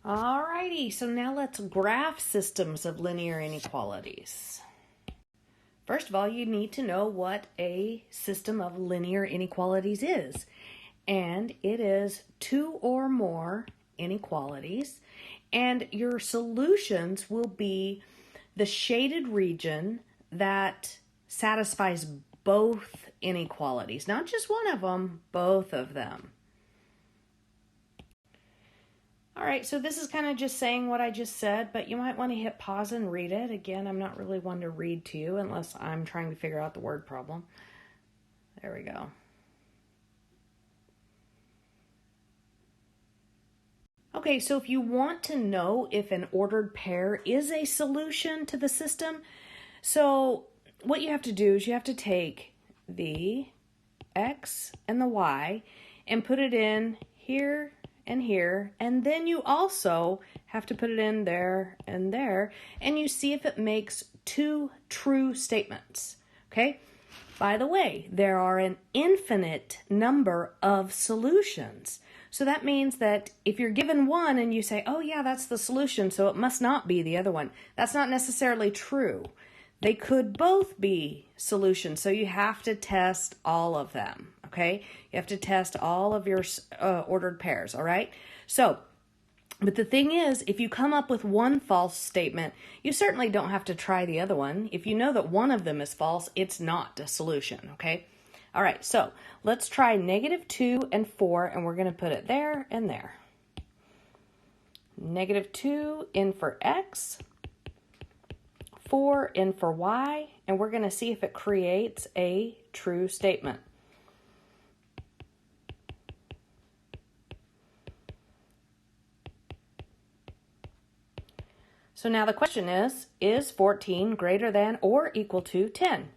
Alrighty, so now let's graph systems of linear inequalities. First of all, you need to know what a system of linear inequalities is. And it is two or more inequalities, and your solutions will be the shaded region that satisfies both inequalities, not just one of them, both of them. All right, so this is kind of just saying what I just said, but you might want to hit pause and read it. Again, I'm not really one to read to you unless I'm trying to figure out the word problem. There we go. Okay, so if you want to know if an ordered pair is a solution to the system, so what you have to do is you have to take the x and the y and put it in here and here, and then you also have to put it in there, and you see if it makes two true statements, okay? By the way, there are an infinite number of solutions. So that means that if you're given one and you say, oh yeah, that's the solution, so it must not be the other one, that's not necessarily true. They could both be solutions, so you have to test all of them, okay? You have to test all of your ordered pairs, all right? So, but the thing is, if you come up with one false statement, you certainly don't have to try the other one. If you know that one of them is false, it's not a solution, okay? All right, so let's try -2 and 4, and we're going to put it there and there. -2 in for x, 4 in for y, and we're going to see if it creates a true statement. So now the question is 14 greater than or equal to 10?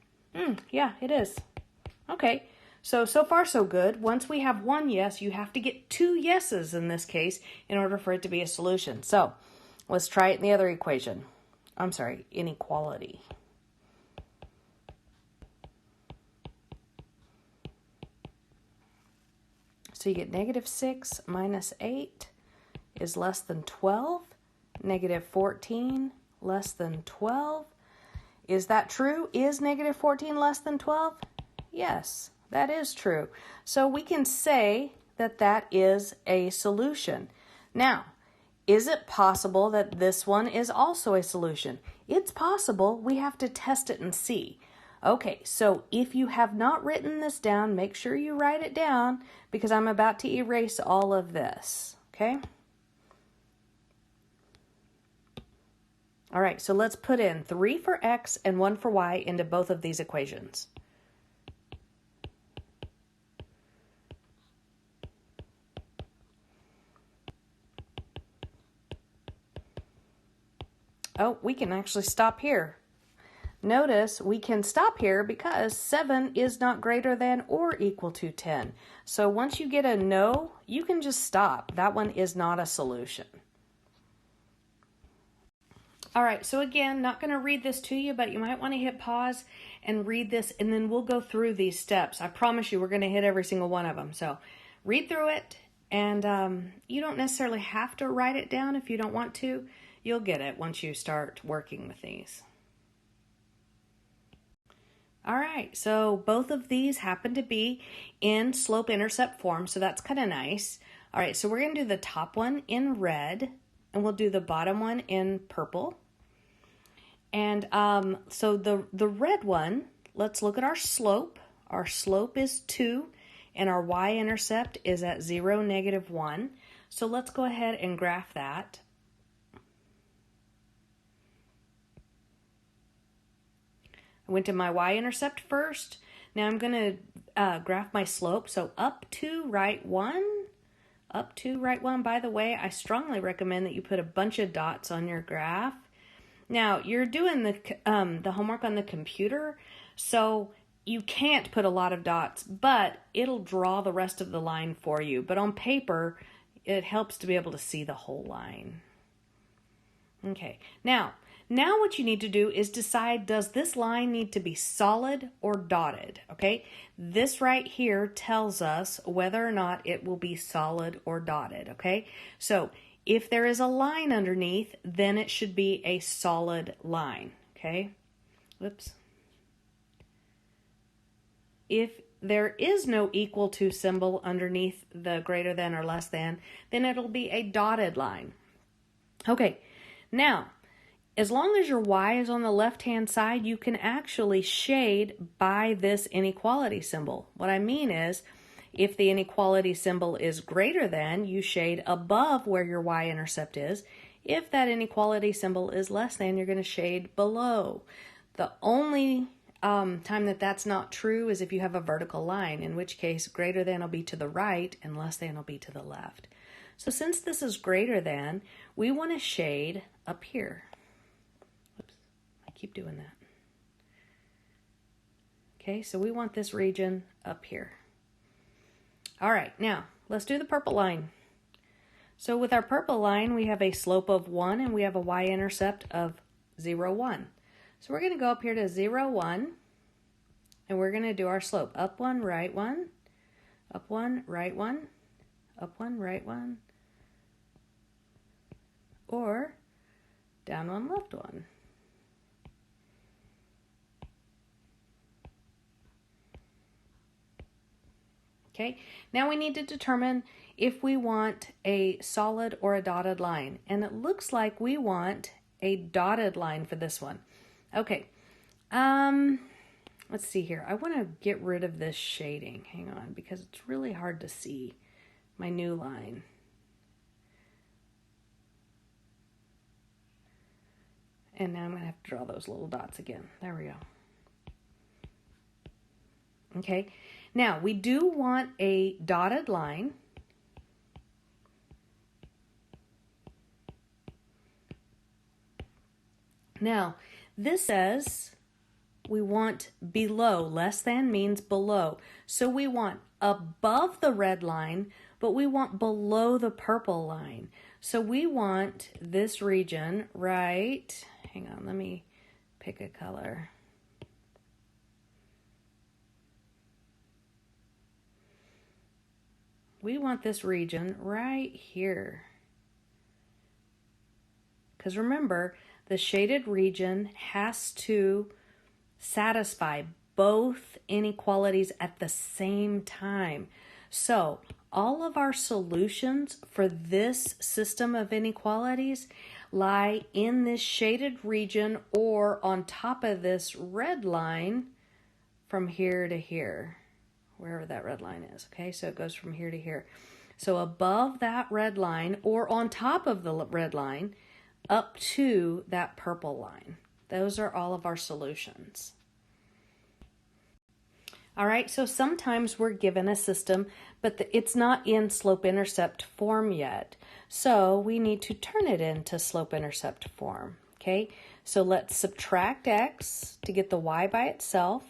Yeah, it is. Okay, so far so good. Once we have one yes, you have to get two yeses in this case in order for it to be a solution. So let's try it in the other equation. I'm sorry, inequality. So you get -6 minus 8 is less than 12. -14 less than 12. Is that true? Is -14 less than 12? Yes, that is true. So we can say that that is a solution. Now, is it possible that this one is also a solution? It's possible. We have to test it and see. Okay, so if you have not written this down, make sure you write it down because I'm about to erase all of this, okay? All right, so let's put in 3 for x and 1 for y into both of these equations. Oh, we can actually stop here. Notice we can stop here because 7 is not greater than or equal to 10. So once you get a no, you can just stop. That one is not a solution. All right, so again, not going to read this to you, but you might want to hit pause and read this, and then we'll go through these steps. I promise you we're going to hit every single one of them. So read through it, and you don't necessarily have to write it down if you don't want to. You'll get it once you start working with these. All right, so both of these happen to be in slope-intercept form, so that's kind of nice. All right, so we're going to do the top one in red, and we'll do the bottom one in purple. And so the red one, let's look at our slope. Our slope is 2, and our y-intercept is at 0, -1. So let's go ahead and graph that. I went to my y-intercept first. Now I'm going to graph my slope. So up 2, right 1. Up 2, right 1. By the way, I strongly recommend that you put a bunch of dots on your graph. Now, you're doing the homework on the computer, so you can't put a lot of dots, but it'll draw the rest of the line for you. But on paper, it helps to be able to see the whole line. Okay, now what you need to do is decide, does this line need to be solid or dotted, okay? This right here tells us whether or not it will be solid or dotted, okay? So If there is a line underneath, then it should be a solid line, okay? Whoops. If there is no equal to symbol underneath the greater than or less than, then it'll be a dotted line. Okay, now, as long as your y is on the left-hand side, you can actually shade by this inequality symbol. What I mean is, if the inequality symbol is greater than, you shade above where your y-intercept is. If that inequality symbol is less than, you're going to shade below. The only time that that's not true is if you have a vertical line, in which case greater than will be to the right and less than will be to the left. So since this is greater than, we want to shade up here. Oops, I keep doing that. Okay, so we want this region up here. All right, now let's do the purple line. So with our purple line, we have a slope of 1 and we have a y-intercept of 0, 1. So we're going to go up here to 0, 1, and we're going to do our slope. Up 1, right 1, up 1, right 1, up 1, right 1, or down 1, left 1. Okay, now we need to determine if we want a solid or a dotted line. And it looks like we want a dotted line for this one. Okay, let's see here. I want to get rid of this shading. Hang on, because it's really hard to see my new line. And now I'm going to have to draw those little dots again. There we go. Okay, now we do want a dotted line. Now, this says we want below. Less than means below. So we want above the red line, but we want below the purple line. So we want this region right, hang on, let me pick a color. We want this region right here. Because remember, the shaded region has to satisfy both inequalities at the same time. So all of our solutions for this system of inequalities lie in this shaded region or on top of this red line from here to here, wherever that red line is. Okay, so it goes from here to here. So above that red line or on top of the red line up to that purple line. Those are all of our solutions. All right, so sometimes we're given a system, but it's not in slope-intercept form yet. So we need to turn it into slope-intercept form, okay? So let's subtract x to get the y by itself.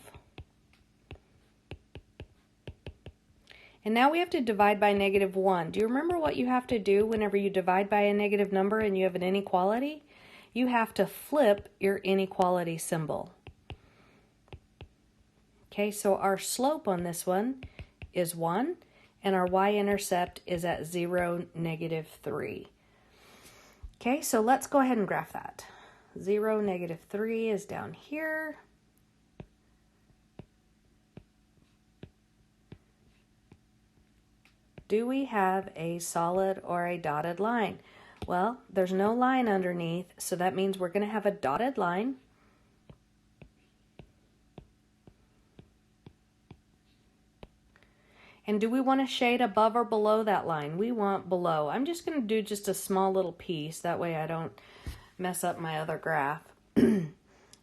And now we have to divide by -1. Do you remember what you have to do whenever you divide by a negative number and you have an inequality? You have to flip your inequality symbol. Okay, so our slope on this one is 1, and our y-intercept is at 0, -3. Okay, so let's go ahead and graph that. 0, -3 is down here. Do we have a solid or a dotted line? Well, there's no line underneath, so that means we're going to have a dotted line. And do we want to shade above or below that line? We want below. I'm just going to do just a small little piece. That way I don't mess up my other graph.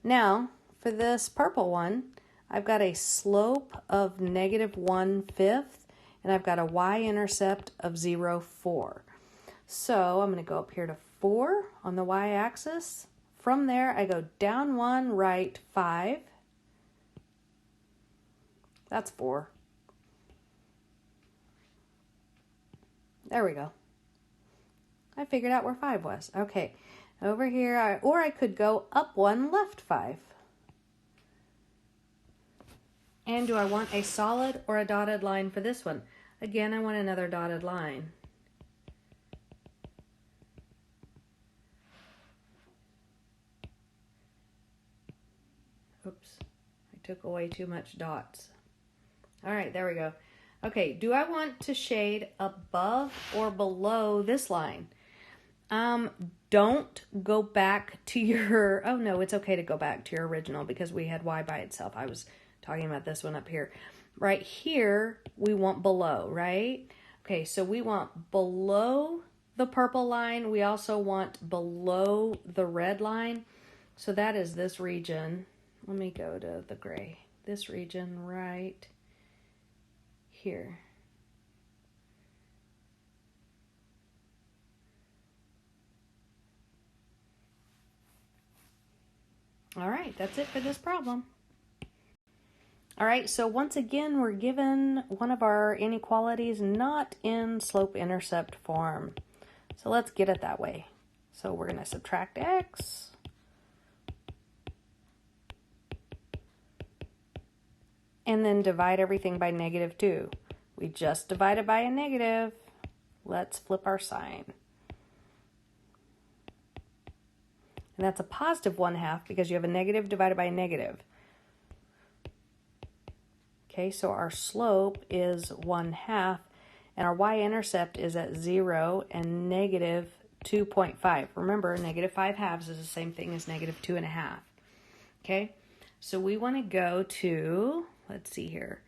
Now, for this purple one, I've got a slope of -1/5. And I've got a y-intercept of 0, 4. So I'm going to go up here to 4 on the y-axis. From there, I go down 1, right 5. That's 4. There we go. I figured out where 5 was. Okay, over here, or I could go up 1, left 5. And do I want a solid or a dotted line for this one? Again, I want another dotted line. Whoops, I took away too much dots. All right, there we go. Okay, do I want to shade above or below this line? Don't go back to your, oh no, it's okay to go back to your original because we had y by itself. I was talking about this one up here. Right here, we want below, right? Okay, so we want below the purple line. We also want below the red line. So that is this region. Let me go to the gray. This region right here. All right, that's it for this problem. All right, so once again, we're given one of our inequalities not in slope-intercept form. So let's get it that way. So we're going to subtract x. And then divide everything by -2. We just divided by a negative. Let's flip our sign. And that's a positive 1/2 because you have a negative divided by a negative. Okay, so our slope is 1/2, and our y-intercept is at 0 and -2.5. Remember, -5/2 is the same thing as -2.5. Okay, so we want to go to, let's see here,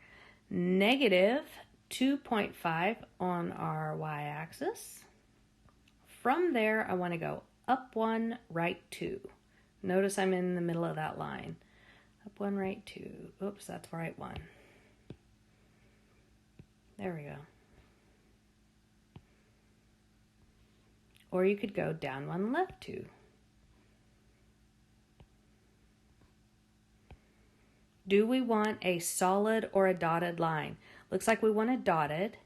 -2.5 on our y-axis. From there, I want to go up 1, right 2. Notice I'm in the middle of that line. Up 1, right 2. Oops, that's right 1. There we go. Or you could go down 1, left 2. Do we want a solid or a dotted line? Looks like we want a dotted.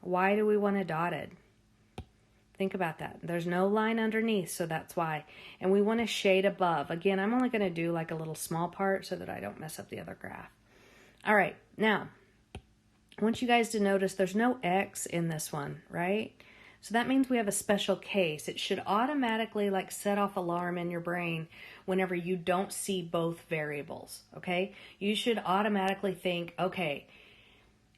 Why do we want a dotted? Think about that. There's no line underneath, so that's why. And we want to shade above. Again, I'm only going to do like a little small part so that I don't mess up the other graph. All right, now, I want you guys to notice there's no x in this one, right? So that means we have a special case. It should automatically like set off alarm in your brain whenever you don't see both variables, okay? You should automatically think, okay,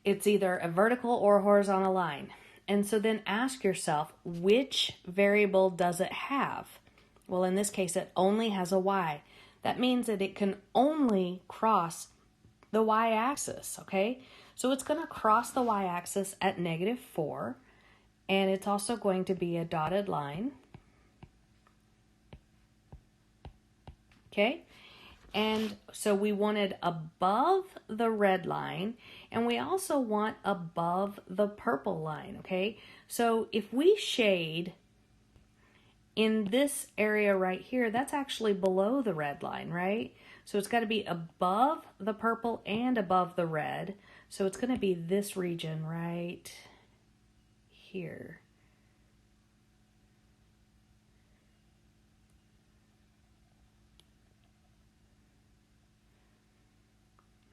it's either a vertical or a horizontal line. And so then ask yourself, which variable does it have? Well, in this case, it only has a y. That means that it can only cross the y-axis, okay? So it's going to cross the y-axis at -4, and it's also going to be a dotted line, okay? And so we wanted above the red line, and we also want above the purple line, okay? So if we shade in this area right here, that's actually below the red line, right? So it's got to be above the purple and above the red. So it's going to be this region right here.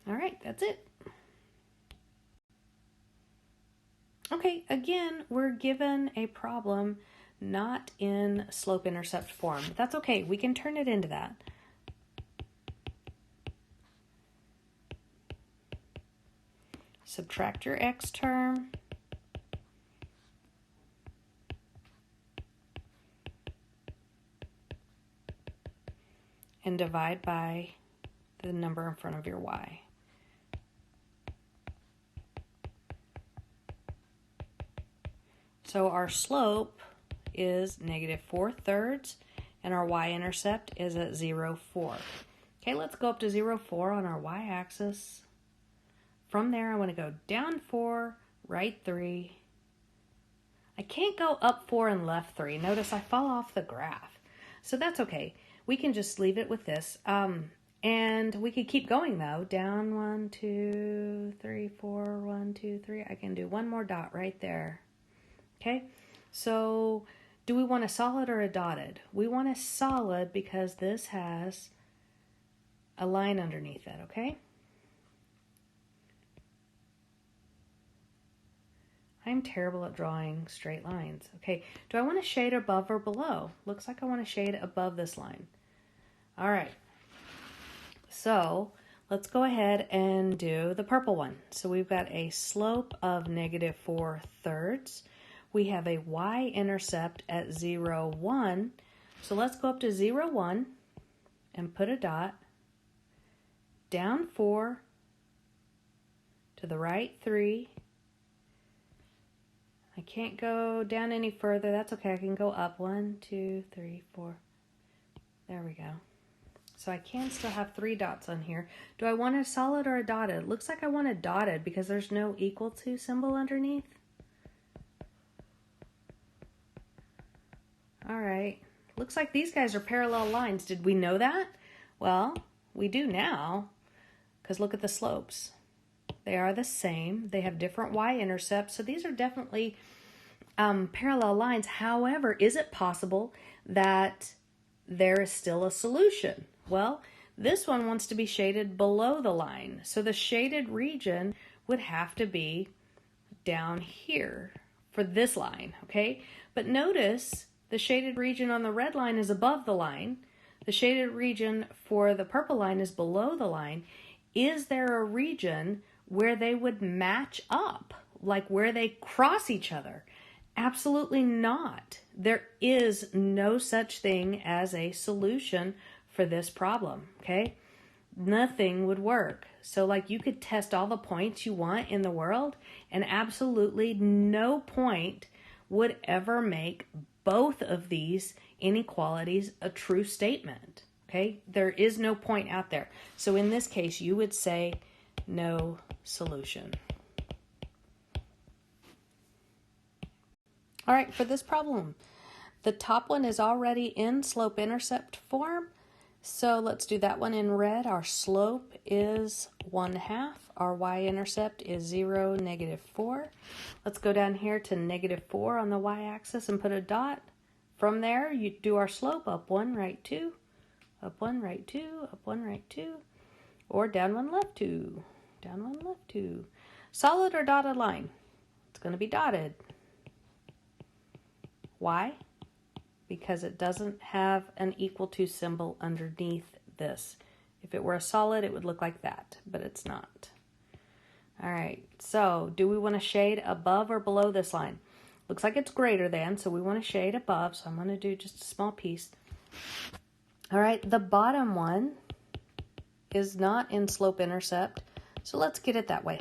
All right, that's it. Okay, again, we're given a problem not in slope-intercept form. That's okay, we can turn it into that. Subtract your x term. And divide by the number in front of your y. So our slope is -4/3, and our y-intercept is at 0,4. Okay, let's go up to 0,4 on our y-axis. From there, I want to go down 4, right 3. I can't go up 4 and left 3. Notice I fall off the graph. So that's okay. We can just leave it with this. And we could keep going though. Down 1, 2, 3, 4, 1, 2, 3. I can do one more dot right there. Okay, so do we want a solid or a dotted? We want a solid because this has a line underneath it, okay? I'm terrible at drawing straight lines. Okay, do I want to shade above or below? Looks like I want to shade above this line. All right, so let's go ahead and do the purple one. So we've got a slope of -4/3. We have a y-intercept at 0, 1. So let's go up to 0, 1 and put a dot. Down 4, to the right 3. I can't go down any further. That's okay. I can go up 1, 2, 3, 4. There we go. So I can still have 3 dots on here. Do I want a solid or a dotted? Looks like I want a dotted because there's no equal to symbol underneath. All right. Looks like these guys are parallel lines. Did we know that? Well, we do now because look at the slopes. They are the same. They have different y-intercepts. So these are definitely parallel lines. However, is it possible that there is still a solution? Well, this one wants to be shaded below the line. So the shaded region would have to be down here for this line, okay? But notice the shaded region on the red line is above the line. The shaded region for the purple line is below the line. Is there a region where they would match up, like where they cross each other? Absolutely not. There is no such thing as a solution for this problem, okay? Nothing would work. So like you could test all the points you want in the world and absolutely no point would ever make both of these inequalities a true statement, okay? There is no point out there. So in this case, you would say no solution. All right, for this problem, the top one is already in slope-intercept form. So let's do that one in red. Our slope is 1/2. Our y-intercept is 0, -4. Let's go down here to -4 on the y-axis and put a dot. From there, you do our slope, up 1, right 2, up 1, right 2, up 1, right 2, or down 1, left 2, down 1, left 2. Solid or dotted line? It's going to be dotted. Why? Because it doesn't have an equal to symbol underneath this. If it were a solid, it would look like that, but it's not. All right, so do we want to shade above or below this line? Looks like it's greater than, so we want to shade above, so I'm going to do just a small piece. All right, the bottom one is not in slope-intercept, so let's get it that way.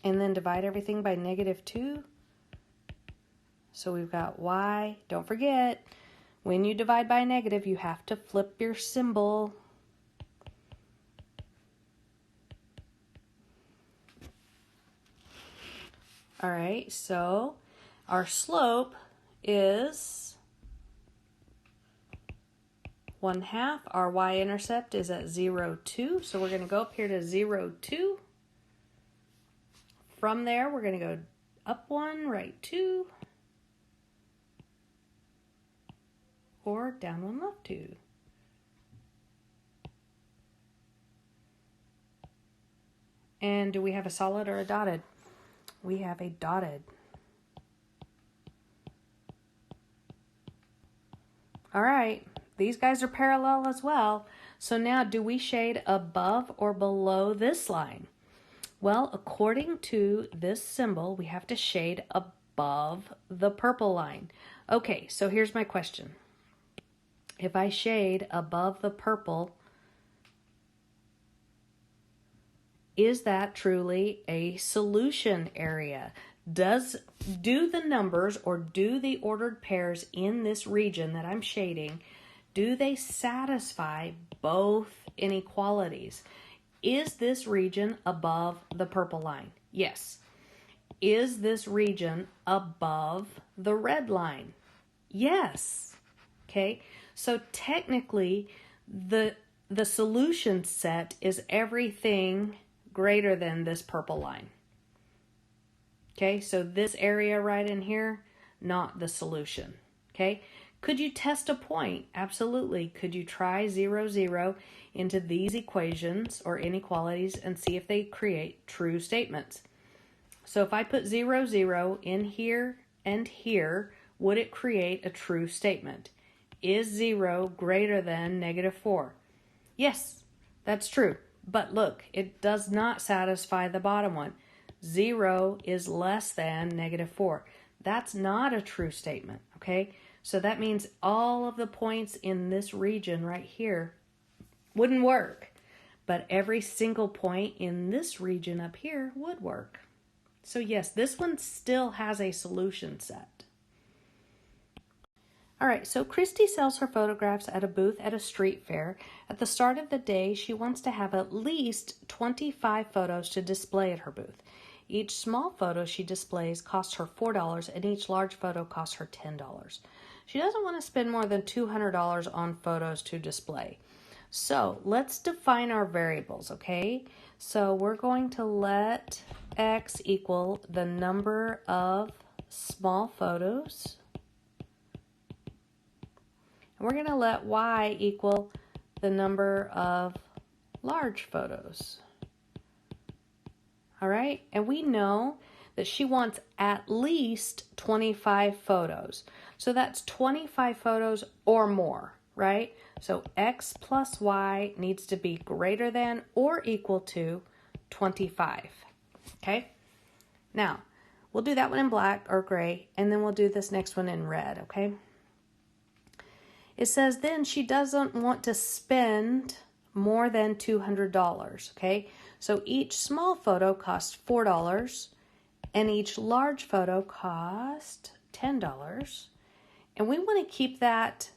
And then divide everything by -2. So we've got y. Don't forget, when you divide by a negative, you have to flip your symbol. All right, so our slope is 1/2. Our y-intercept is at 0, 2. So we're going to go up here to 0, 2. From there, we're going to go up 1, right 2, or down 1, left 2. And do we have a solid or a dotted? We have a dotted. All right, these guys are parallel as well. So now, do we shade above or below this line? Well, according to this symbol, we have to shade above the purple line. Okay, so here's my question. If I shade above the purple, is that truly a solution area? Do the numbers or do the ordered pairs in this region that I'm shading, do they satisfy both inequalities? Is this region above the purple line? Yes. Is this region above the red line? Yes. Okay, so technically the solution set is everything greater than this purple line. Okay, so this area right in here, not the solution. Okay, Could you test a point? Absolutely. Could you try 0, 0 into these equations or inequalities and see if they create true statements? So if I put 0, 0 in here and here, would it create a true statement? Is 0 greater than -4? Yes, that's true. But look, it does not satisfy the bottom one. 0 is less than -4. That's not a true statement, okay? So that means all of the points in this region right here wouldn't work. But every single point in this region up here would work. So yes, this one still has a solution set. All right, so Christy sells her photographs at a booth at a street fair. At the start of the day, she wants to have at least 25 photos to display at her booth. Each small photo she displays costs her $4, and each large photo costs her $10. She doesn't want to spend more than $200 on photos to display. So let's define our variables, okay? So we're going to let x equal the number of small photos. And we're going to let y equal the number of large photos. All right? And we know that she wants at least 25 photos. So that's 25 photos or more, right? So x plus y needs to be greater than or equal to 25. Okay? Now, we'll do that one in black or gray, and then we'll do this next one in red, okay? It says then she doesn't want to spend more than $200, okay? So each small photo costs $4, and each large photo costs $10. And we want to keep that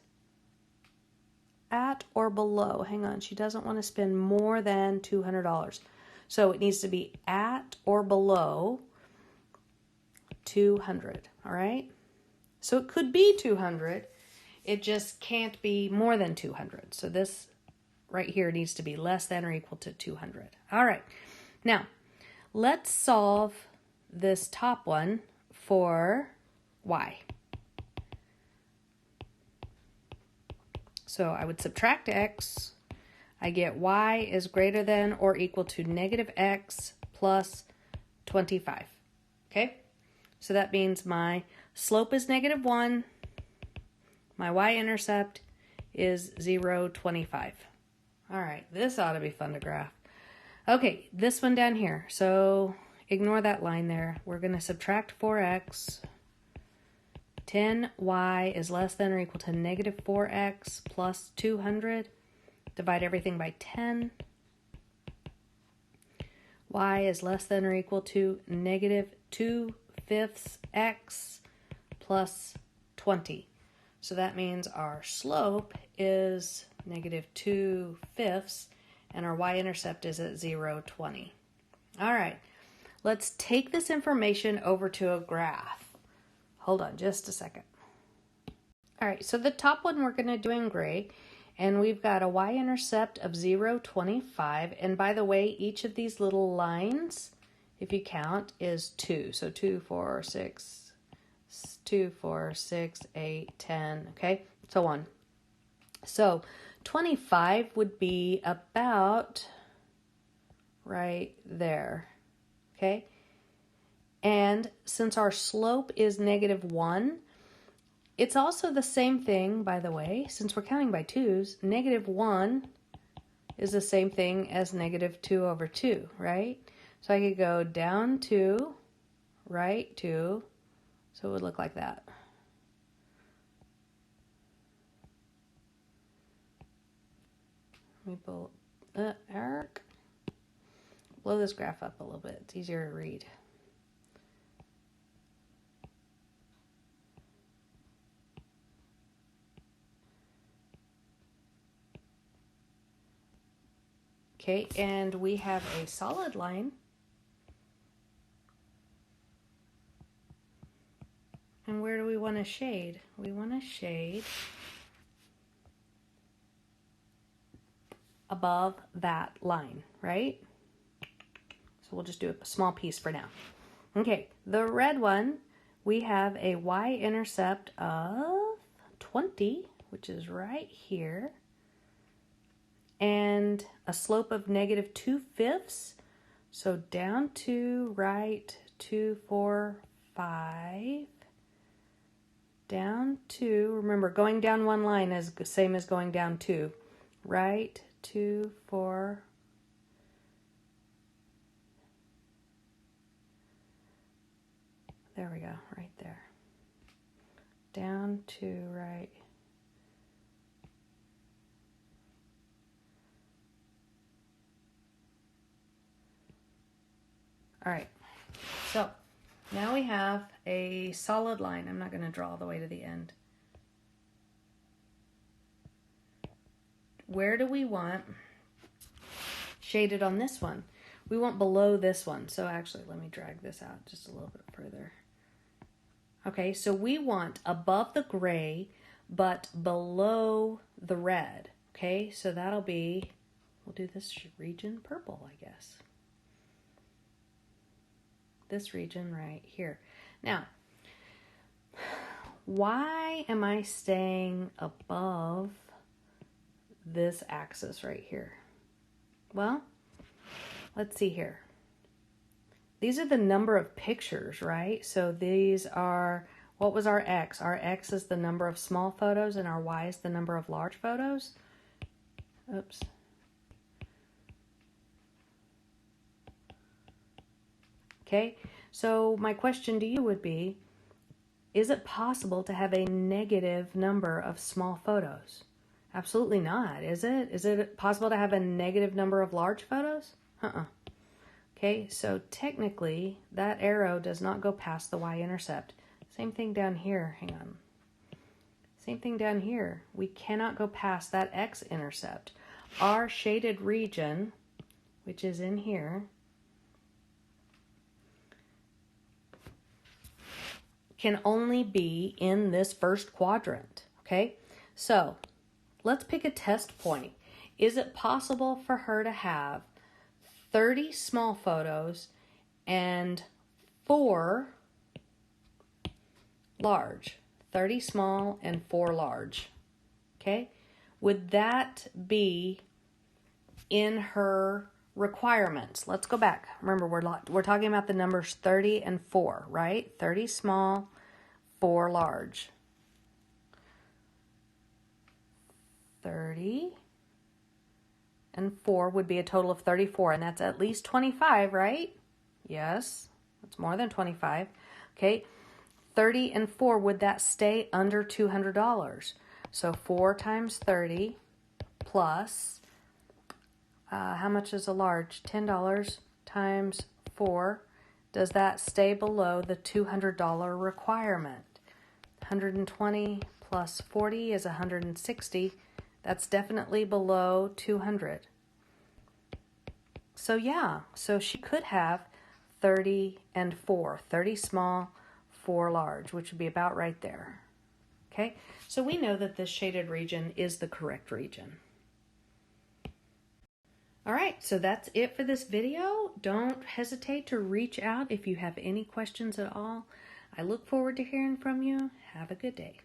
at or below. Hang on, she doesn't want to spend more than $200. So it needs to be at or below 200, all right? So it could be 200. It just can't be more than 200. So this right here needs to be less than or equal to 200. All right. Now, let's solve this top one for y. So I would subtract x. I get y is greater than or equal to -x plus 25. Okay? So that means my slope is -1. My y-intercept is 0, 25. All right, this ought to be fun to graph. Okay, this one down here. So ignore that line there. We're going to subtract 4x. 10y is less than or equal to -4x plus 200. Divide everything by 10. Y is less than or equal to -2/5 x plus 20. So that means our slope is -2/5, and our y-intercept is at 0, 20. All right, let's take this information over to a graph. Hold on just a second. All right, so the top one we're going to do in gray, and we've got a y-intercept of 0, 25. And by the way, each of these little lines, if you count, is 2. So 2, 4, 6, 2, 4, 6, 8, 10, okay, so on. So 25 would be about right there, okay? And since our slope is -1, it's also the same thing, by the way, since we're counting by twos, -1 is the same thing as -2/2, right? So I could go down 2, right 2, so it would look like that. Let me blow this graph up a little bit. It's easier to read. Okay, and we have a solid line. And where do we want to shade? We want to shade above that line, right? So we'll just do a small piece for now. Okay, the red one, we have a y-intercept of 20, which is right here, and a slope of negative 2/5. So down 2, right 2, 4, 5, down 2. Remember, going down one line is the same as going down 2. Right 2, 4. There we go, right there. Down 2, right. All right, so now we have a solid line. I'm not going to draw all the way to the end. Where do we want shaded on this one? We want below this one. So actually, let me drag this out just a little bit further. Okay, so we want above the gray, but below the red. Okay, so that'll be, we'll do this region purple, I guess. This region right here. Now, why am I staying above this axis right here? Well, let's see here. These are the number of pictures, right? So these are, what was our X? Our X is the number of small photos and our Y is the number of large photos. Oops. Okay, so my question to you would be, is it possible to have a negative number of small photos? Absolutely not, is it? Is it possible to have a negative number of large photos? Okay, so technically that arrow does not go past the y-intercept. Same thing down here, hang on. Same thing down here. We cannot go past that x-intercept. Our shaded region, which is in here, can only be in this first quadrant, okay? So let's pick a test point. Is it possible for her to have 30 small photos and 4 large? 30 small and 4 large, okay? Would that be in her requirements? Let's go back. Remember, we're talking about the numbers 30 and 4, right? 30 small, 4 large. 30 and 4 would be a total of 34, and that's at least 25, right? Yes, that's more than 25. Okay, 30 and 4, would that stay under $200? So 4 times 30 plus, how much is a large? $10 times 4. Does that stay below the $200 requirement? 120 plus 40 is 160. That's definitely below 200. So yeah, so she could have 30 and 4. 30 small, 4 large, which would be about right there. Okay, so we know that this shaded region is the correct region. All right, so that's it for this video. Don't hesitate to reach out if you have any questions at all. I look forward to hearing from you. Have a good day.